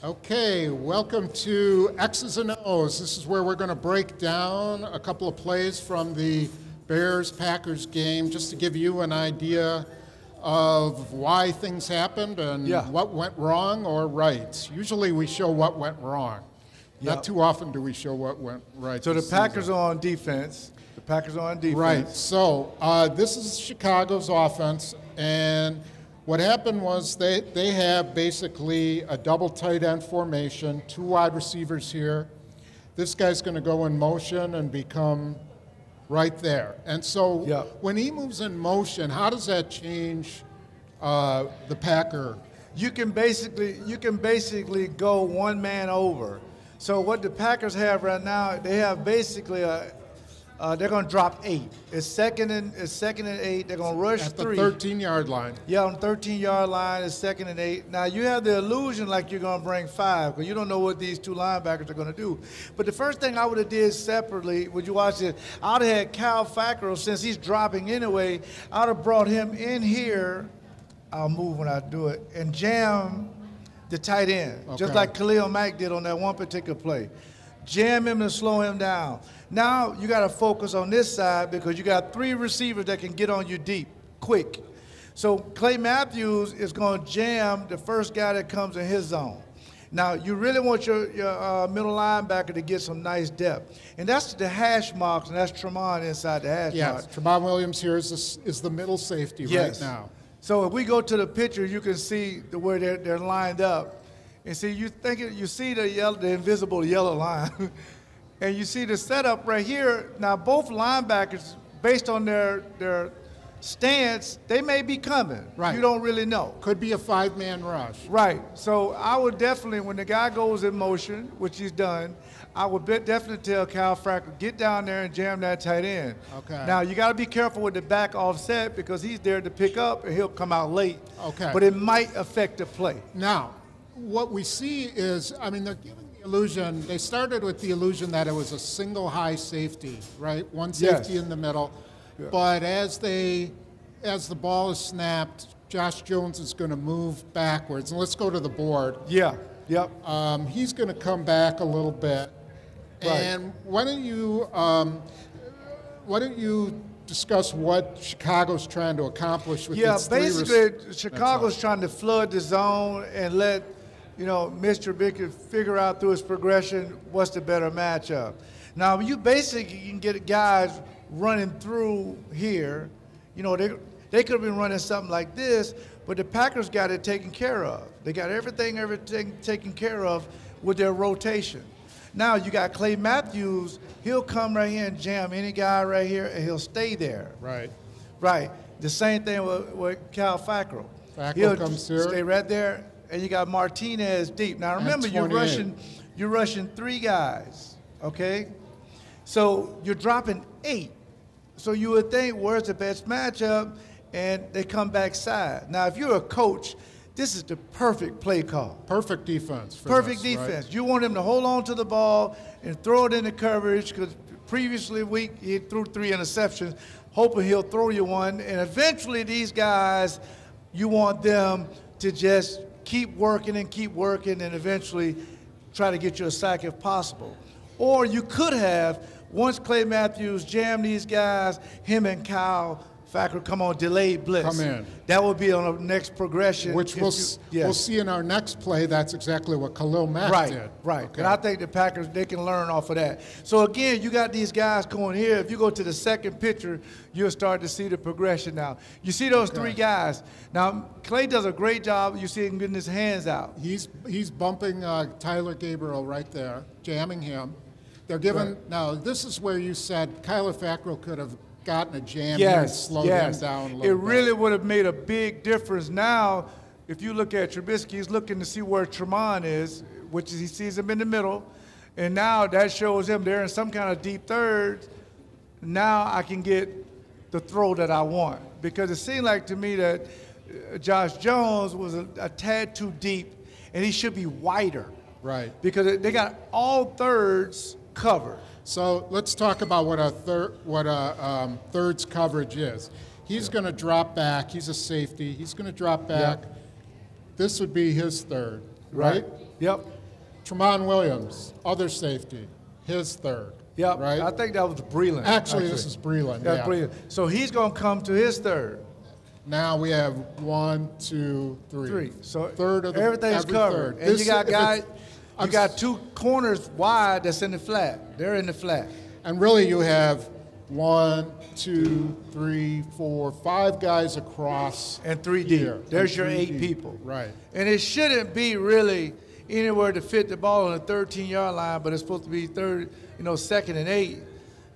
Okay, welcome to X's and O's. This is where we're going to break down a couple of plays from the Bears-Packers game just to give you an idea of why things happened and what went wrong or right. Usually we show what went wrong. Not too often do we show what went right. So the Packers are on defense. The Packers are on defense. Right. So this is Chicago's offense, and what happened was they have basically a double tight end formation, two wide receivers here. This guy's going to go in motion and become right there. And so when he moves in motion, how does that change the Packer? You can basically go one man over. So what the Packers have right now, they have basically they're going to drop 8. It's second and 8. They're going to rush 3. At the 13-yard line. Yeah, on the 13-yard line, it's second and 8. Now, you have the illusion like you're going to bring 5 because you don't know what these two linebackers are going to do. But the first thing I would have did separately, would you watch it, I would have had Kyle Fackrell, since he's dropping anyway, I would have brought him in here. I'll move when I do it, and jam the tight end, just like Khalil Mack did on that one particular play. Jam him and slow him down. Now you got to focus on this side because you got 3 receivers that can get on you deep, quick. So Clay Matthews is going to jam the first guy that comes in his zone. Now you really want your middle linebacker to get some nice depth, and that's the hash marks, and that's Tremont inside the hash marks. Yes, Tremont Williams here is the middle safety right now. So if we go to the picture, you can see where they're lined up. And see, you see the invisible yellow line. And you see the setup right here. Now, both linebackers, based on their stance, they may be coming. Right. You don't really know. Could be a 5-man rush. Right. So I would definitely, when the guy goes in motion, which he's done, I would definitely tell Kyle Fackrell, get down there and jam that tight end. Okay. Now, you got to be careful with the back offset because he's there to pick up and he'll come out late. Okay. But it might affect the play. Now, what we see is, I mean, they're giving the illusion, they started with the illusion that it was a single high safety, right? One safety in the middle. Yeah. But as the ball is snapped, Josh Jones is going to move backwards. And let's go to the board. Yeah, yep. He's going to come back a little bit. Right. And why don't you discuss what Chicago's trying to accomplish with these 3 basically, Chicago's trying to flood the zone and let Mr. Trubisky figure out through his progression what's the better matchup. Now, you basically can get guys running through here. They could have been running something like this, but the Packers got it taken care of. They got everything taken care of with their rotation. Now you got Clay Matthews. He'll come right here and jam any guy right here, and he'll stay there. Right. Right. The same thing with Kyle Fackrell. He'll comes here. Stay right there, and you got Martinez deep. Now remember, you're rushing 3 guys. Okay. So you're dropping 8. So you would think, where's the best matchup? And they come backside. Now, if you're a coach, this is the perfect play call. Perfect defense. Perfect defense. Right? You want him to hold on to the ball and throw it into coverage because previously week he threw 3 interceptions, hoping he'll throw you one. And eventually these guys, you want them to just keep working and eventually try to get you a sack if possible. Or you could have, once Clay Matthews jammed these guys, him and Kyle Fackrell come on delayed blitz. Come in. That would be on the next progression. Which we'll see in our next play. That's exactly what Khalil Mack did. Right. Okay. And I think the Packers, they can learn off of that. So again, you got these guys going here. If you go to the second picture, you'll start to see the progression now. You see those 3 guys. Now, Clay does a great job. You see him getting his hands out. He's bumping Tyler Gabriel right there, jamming him. They're giving now. This is where you said Kyler Fackrell could have gotten a jam here and slowed him down a little bit. It really would have made a big difference. Now, if you look at Trubisky, he's looking to see where Tremont is, which is he sees him in the middle, and now that shows him they're in some kind of deep third. Now I can get the throw that I want because it seemed like to me that Josh Jones was a tad too deep, and he should be wider. Right. Because they got all thirds covered. So let's talk about what a thirds coverage is. He's going to drop back. He's a safety. He's going to drop back. This would be his third, right? Yep. Tramon Williams, other safety, his third. Yep, right? I think that was Breland. Actually, this is Breland. That's yeah. Breland. So he's going to come to his third. Now we have 1, 2, 3. Three. So third of everything's covered. Third. And This, you got guys, you I'm got 2 corners wide that's in the flat. They're in the flat. And really, you have 1, 2, 3, 4, 5 guys across. And 3 here. deep. There's And your 3 8 deep. people. Right. And it shouldn't be really anywhere to fit the ball on the 13-yard line, but it's supposed to be third, second and 8.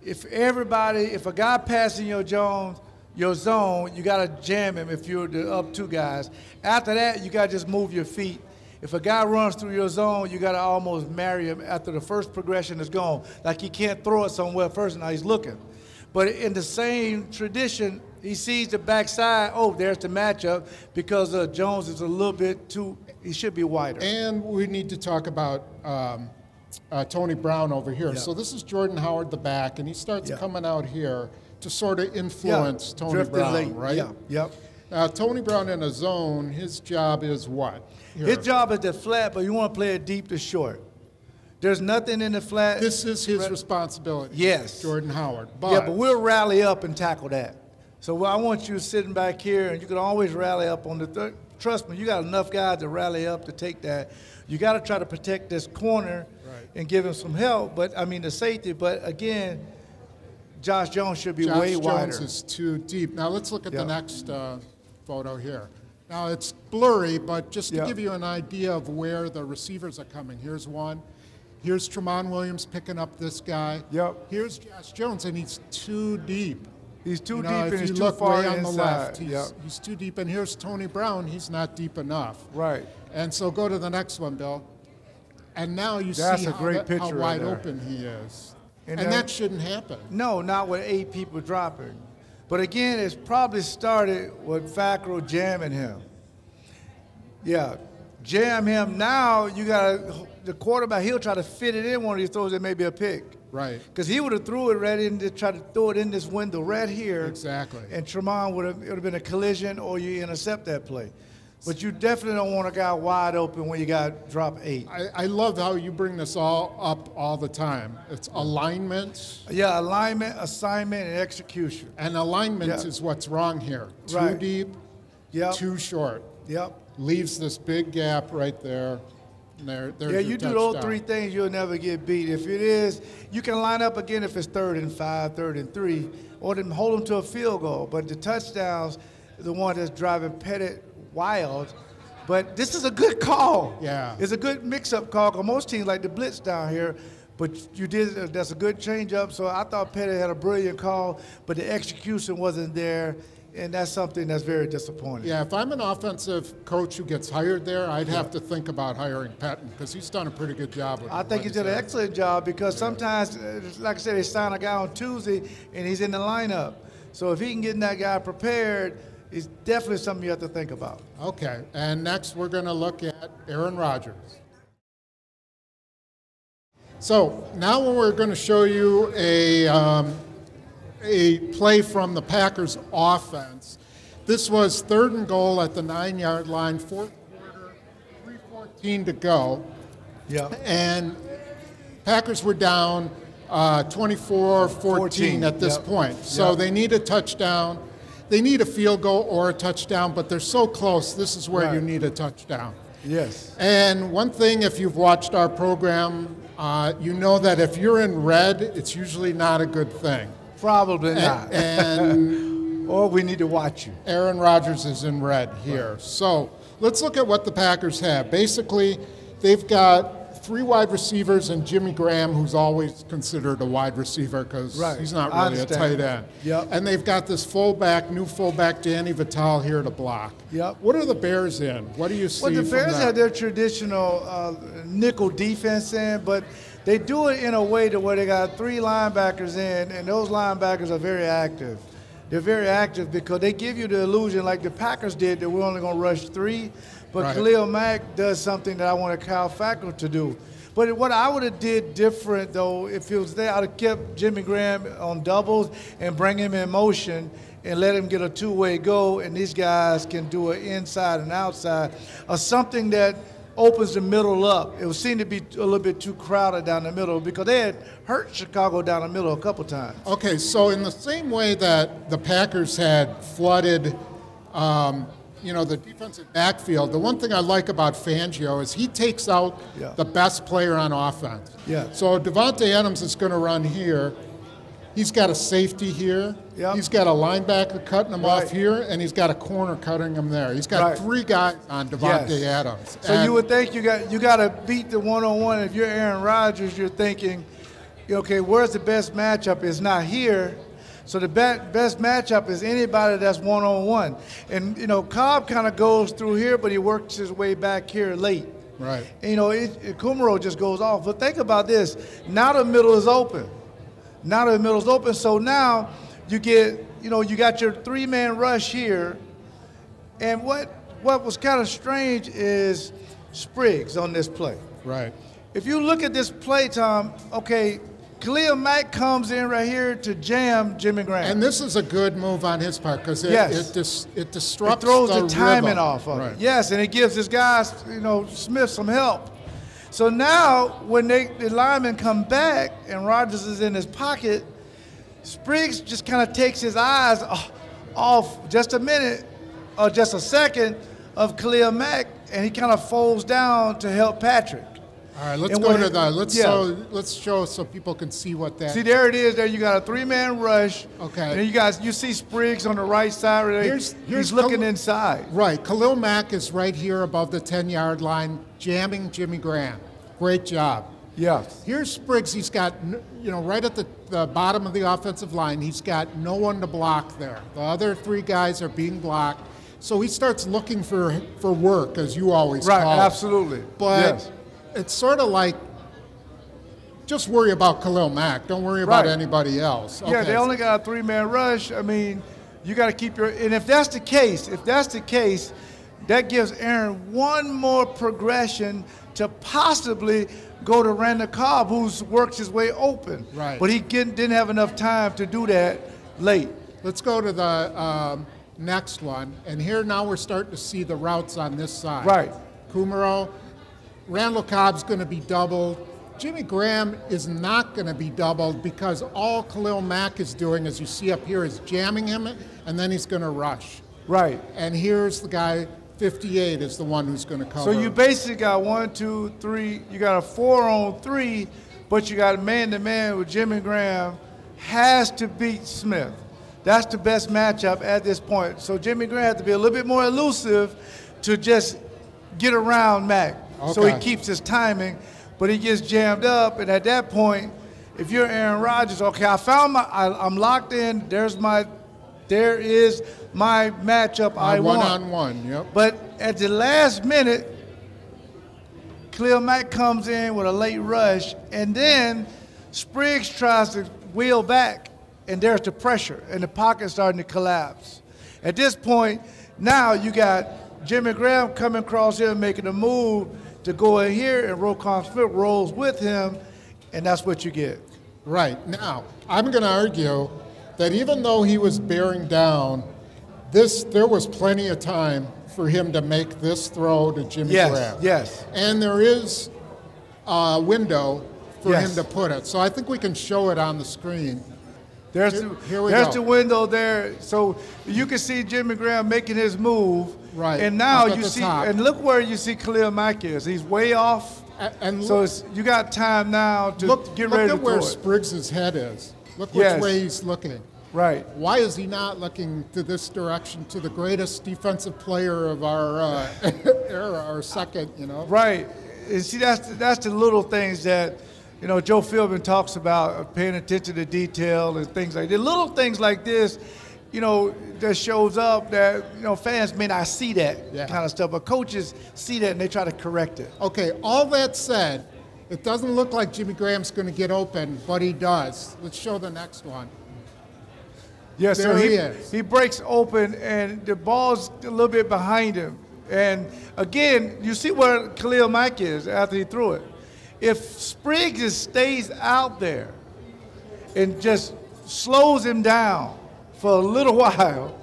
If a guy passing your zone, you got to jam him if you're the up 2 guys. After that, you got to just move your feet. If a guy runs through your zone, you got to almost marry him after the first progression is gone. Like he can't throw it somewhere first, now he's looking. But in the same tradition, he sees the backside, oh, there's the matchup, because Jones is a little bit too, he should be wider. And we need to talk about Tony Brown over here. Yeah. So this is Jordan Howard, the back, and he starts Yeah. coming out here to sort of influence Tony drifting Brown, late. right? Yeah, yep. Now, Tony Brown in a zone, his job is what? Here. His job is to flat, but you want to play it deep to short. There's nothing in the flat. This is his responsibility. Yes. Jordan Howard. Yeah, but we'll rally up and tackle that. So I want you sitting back here, and you can always rally up on the third. Trust me, you got enough guys to rally up to take that. You got to try to protect this corner and give him some help, the safety. But again, Josh Jones should be way wider. Josh Jones is too deep. Now let's look at the next photo here. Now it's blurry, but just to give you an idea of where the receivers are coming. Here's one. Here's Tramon Williams picking up this guy. Yep. Here's Josh Jones, and he's too deep. He's too deep and if he's you too look far way on the inside. left, he's too deep. And here's Tony Brown. He's not deep enough. Right. And so go to the next one, Bill. And now you That's see a great picture how right wide there. open he is. And that shouldn't happen. No, not with 8 people dropping. But again, it's probably started with Fackrell jamming him. Yeah, jam him. Now you got the quarterback, he'll try to fit it in one of these throws that may be a pick. Right. Because he would have threw it right in to try to throw it in this window right here. Exactly. And Tramon would have been a collision, or you intercept that play. But you definitely don't want a guy wide open when you got drop 8. I love how you bring this all up all the time. It's alignment. Yeah, alignment, assignment, and execution. And alignment is what's wrong here. Too Right. deep, too short. Yep. Leaves this big gap right there. And there's Yeah, your you do touchdown. those 3 things, you'll never get beat. If it is, you can line up again if it's 3rd and 5, 3rd and 3, or then hold them to a field goal. But the touchdowns, the one that's driving Pettit wild. But this is a good call. Yeah. It's a good mix-up call, because most teams like the blitz down here. But you did, that's a good change-up. So I thought Pettit had a brilliant call, but the execution wasn't there. And that's something that's very disappointing. Yeah, if I'm an offensive coach who gets hired there, I'd have to think about hiring Patton, because he's done a pretty good job with I think he's done an excellent job, because sometimes, like I said, they sign a guy on Tuesday and he's in the lineup. So if he can get that guy prepared, it's definitely something you have to think about. Okay, and next we're going to look at Aaron Rodgers. So now we're going to show you a play from the Packers offense. This was 3rd and goal at the 9-yard line, 4th quarter, 3:14 to go. Yeah. And Packers were down 24-14 at this point. So they need a touchdown. They need a field goal or a touchdown, but they're so close. This is where you need a touchdown. Yes. And one thing, if you've watched our program, you know that if you're in red, it's usually not a good thing. Probably not. And or we need to watch you. Aaron Rodgers is in red here. So let's look at what the Packers have. Basically, they've got 3 wide receivers and Jimmy Graham, who's always considered a wide receiver because he's not really a tight end. Yep. And they've got this new fullback, Danny Vitale, here to block. Yep. What are the Bears in? What do you see Well, the from Bears that? have their traditional nickel defense in, but they do it in a way to where they got 3 linebackers in, and those linebackers are very active. They're very active because they give you the illusion, like the Packers did, that we're only going to rush 3. But Khalil Mack does something that I wanted Kyle Fackrell to do. But what I would have did different, though, if it was there, I'd have kept Jimmy Graham on doubles and bring him in motion and let him get a 2-way go, and these guys can do it inside and outside, or something that opens the middle up. It would seem to be a little bit too crowded down the middle because they had hurt Chicago down the middle a couple times. Okay, so in the same way that the Packers had flooded, the defensive backfield, the one thing I like about Fangio is he takes out the best player on offense. Yeah. So Davante Adams is going to run here. He's got a safety here. Yep. He's got a linebacker cutting him off here, and he's got a corner cutting him there. He's got 3 guys on Davante Adams. So you would think you got to beat the one-on-one. If you're Aaron Rodgers, you're thinking, okay, where's the best matchup? It's not here. So the best matchup is anybody that's one-on-one. And, Cobb kind of goes through here, but he works his way back here late. Right. And, Kumaro just goes off. But think about this. Now the middle is open. So now you get, you got your 3-man rush here. And what was kind of strange is Spriggs on this play. Right. If you look at this play, Tom, okay, Khalil Mack comes in right here to jam Jimmy Graham. And this is a good move on his part because it disrupts it throws the timing rhythm. off of right. it. Yes, and it gives this guy, Smith some help. So now when the linemen come back and Rodgers is in his pocket, Spriggs just kind of takes his eyes off just a minute or just a second of Khalil Mack, and he kind of folds down to help Patrick. All right, let's show so people can see what that. See, there it is. There you got a 3-man rush. Okay. And you see Spriggs on the right side. Right he's looking inside. Right. Khalil Mack is right here above the 10-yard line, jamming Jimmy Graham. Great job. Yes. Here's Spriggs. He's got, right at the bottom of the offensive line, he's got no one to block there. The other 3 guys are being blocked. So he starts looking for work, as you always call it. Right, absolutely. But it's sort of like, just worry about Khalil Mack. Don't worry about anybody else. Yeah, they only got a 3-man rush. I mean, you got to keep and if that's the case, that gives Aaron one more progression to possibly go to Randall Cobb, who's worked his way open. Right. But he didn't have enough time to do that late. Let's go to the next one. And here now we're starting to see the routes on this side. Right. Kumaro, Randall Cobb's going to be doubled. Jimmy Graham is not going to be doubled because all Khalil Mack is doing, as you see up here, is jamming him, and then he's going to rush. Right. And here's the guy, 58 is the one who's going to cover. So you basically got 1, 2, 3. You got a 4-on-3, but you got a man-to-man with Jimmy Graham. Has to beat Smith. That's the best matchup at this point. So Jimmy Graham has to be a little bit more elusive to just get around Mack. Okay. So he keeps his timing, but he gets jammed up. And at that point, if you're Aaron Rodgers, okay, I'm locked in. There is my matchup I want. One-on-one, yep. But at the last minute, Khalil Mack comes in with a late rush, and then Spriggs tries to wheel back, and there's the pressure, and the pocket's starting to collapse. At this point, now you got Jimmy Graham coming across here and making a move to go in here, and Roquan Smith rolls with him, and that's what you get. Right. Now, I'm going to argue that even though he was bearing down, there was plenty of time for him to make this throw to Jimmy Graham. Yes. And there is a window for him to put it. So I think we can show it on the screen. There's the window there. So you can see Jimmy Graham making his move. Right. And now you see, and look where you see Khalil Mack is. He's way off. And so you got time now to get ready to look at where throw it. Spriggs' head is. Look which way he's looking. Right. Why is he not looking to this direction, to the greatest defensive player of our era, our second, Right. And see, that's the little things that, Joe Philbin talks about, paying attention to detail and things like that. Little things like this, that shows up that, fans may not see that kind of stuff, but coaches see that and they try to correct it. Okay, all that said, it doesn't look like Jimmy Graham's going to get open, but he does. Let's show the next one. Yeah, there so he is. He breaks open, and the ball's a little bit behind him. And again, you see where Khalil Mack is after he threw it. If Spriggs just stays out there and just slows him down for a little while,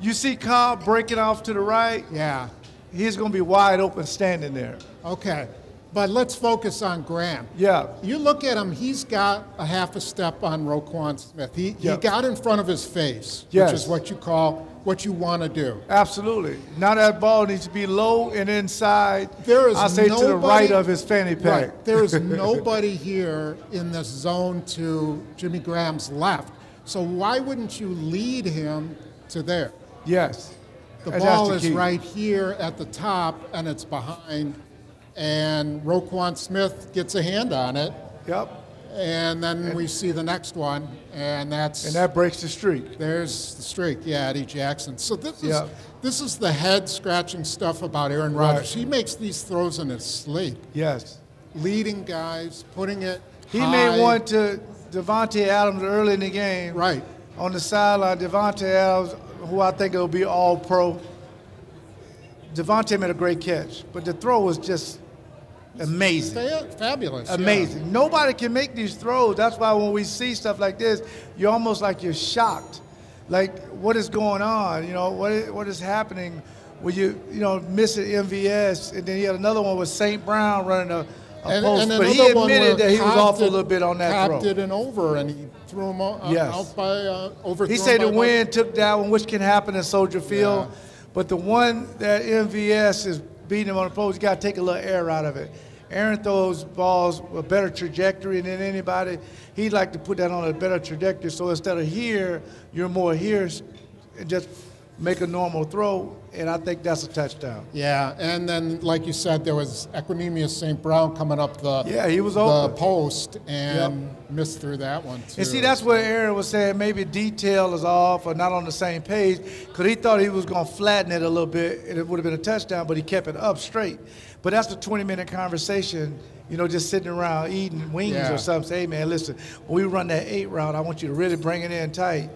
you see Cobb breaking off to the right. Yeah. he's going to be wide open standing there. Okay. But let's focus on Graham. Yeah. You look at him, he's got a half a step on Roquan Smith. He got in front of his face, which is what you want to do. Absolutely. Now that ball needs to be low and inside. There is I'll say to the right of his fanny pack. Right. There is nobody here in this zone to Jimmy Graham's left. So why wouldn't you lead him to there? Yes. The ball is right here at the top, and it's behind. And Roquan Smith gets a hand on it. Yep. And then we see the next one, and that breaks the streak. There's the streak, yeah, Eddie Jackson. So this is the head-scratching stuff about Aaron Rodgers. He makes these throws in his sleep. Yes. Leading guys, putting it He high. made one to Devontae Adams early in the game. Right. On the sideline, Devontae Adams, who I think will be all-pro. Devontae made a great catch, but the throw was just amazing. Fabulous. Amazing. Yeah. Nobody can make these throws. That's why when we see stuff like this, you're almost like you're shocked. Like, what is going on? You know, what is happening when you miss an MVS, and then you had another one with St. Brown running a post. But he admitted that he was off a little bit on that throw. Copped it and over, and he threw him out by overthrown. He said the wind took that one, which can happen in Soldier Field. Yeah. But the one that MVS is beating him on the post, you got to take a little air out of it. Aaron throws balls with a better trajectory than anybody. He'd like to put that on a better trajectory. So instead of here, you're more here and just make a normal throw, and I think that's a touchdown. Yeah, and then, like you said, there was Equinemius St. Brown coming up he was open. The post and missed through that one, too. And see, that's where Aaron was saying maybe detail is off or not on the same page, because he thought he was going to flatten it a little bit, and it would have been a touchdown, but he kept it up straight. But that's a 20-minute conversation, just sitting around eating wings or something. Say, hey, man, listen, when we run that 8 route, I want you to really bring it in tight,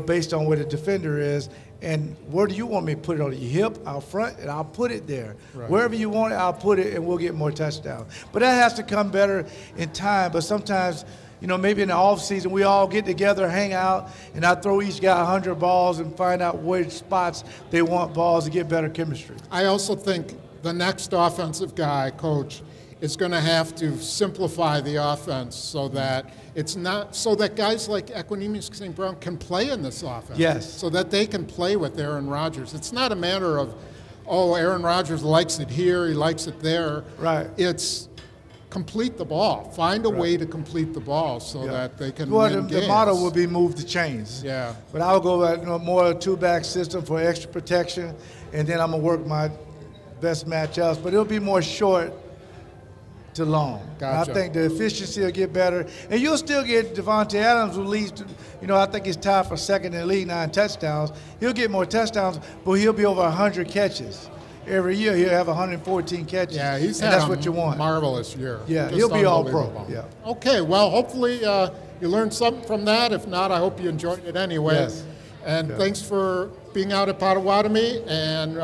based on where the defender is. And where do you want me to put it, on your hip, out front? And I'll put it there. Right. Wherever you want it, I'll put it, and we'll get more touchdowns. But that has to come better in time. But sometimes, maybe in the off season, we all get together, hang out, and I throw each guy 100 balls and find out which spots they want balls to get better chemistry. I also think the next offensive guy, coach, is going to have to simplify the offense so that guys like Equinemius St. Brown can play in this offense. Yes. So that they can play with Aaron Rodgers. It's not a matter of, Aaron Rodgers likes it here, he likes it there. Right. It's complete the ball. Find a way to complete the ball so that they can win games. The motto would be move the chains. Yeah. But I'll go back more a two-back system for extra protection, and then I'm going to work my best matchups. But it'll be more short to long. Gotcha. I think the efficiency will get better. And you'll still get Devontae Adams, who leads, I think he's tied for second in the league, 9 touchdowns. He'll get more touchdowns, but he'll be over 100 catches. Every year he'll have 114 catches. Yeah, that's what you want. Marvelous year. Yeah, he'll be all pro. Yeah. Okay, well, hopefully you learned something from that. If not, I hope you enjoyed it anyway. Yes. And thanks for being out at Potawatomi, and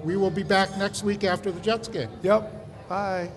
we will be back next week after the Jets game. Yep. Bye.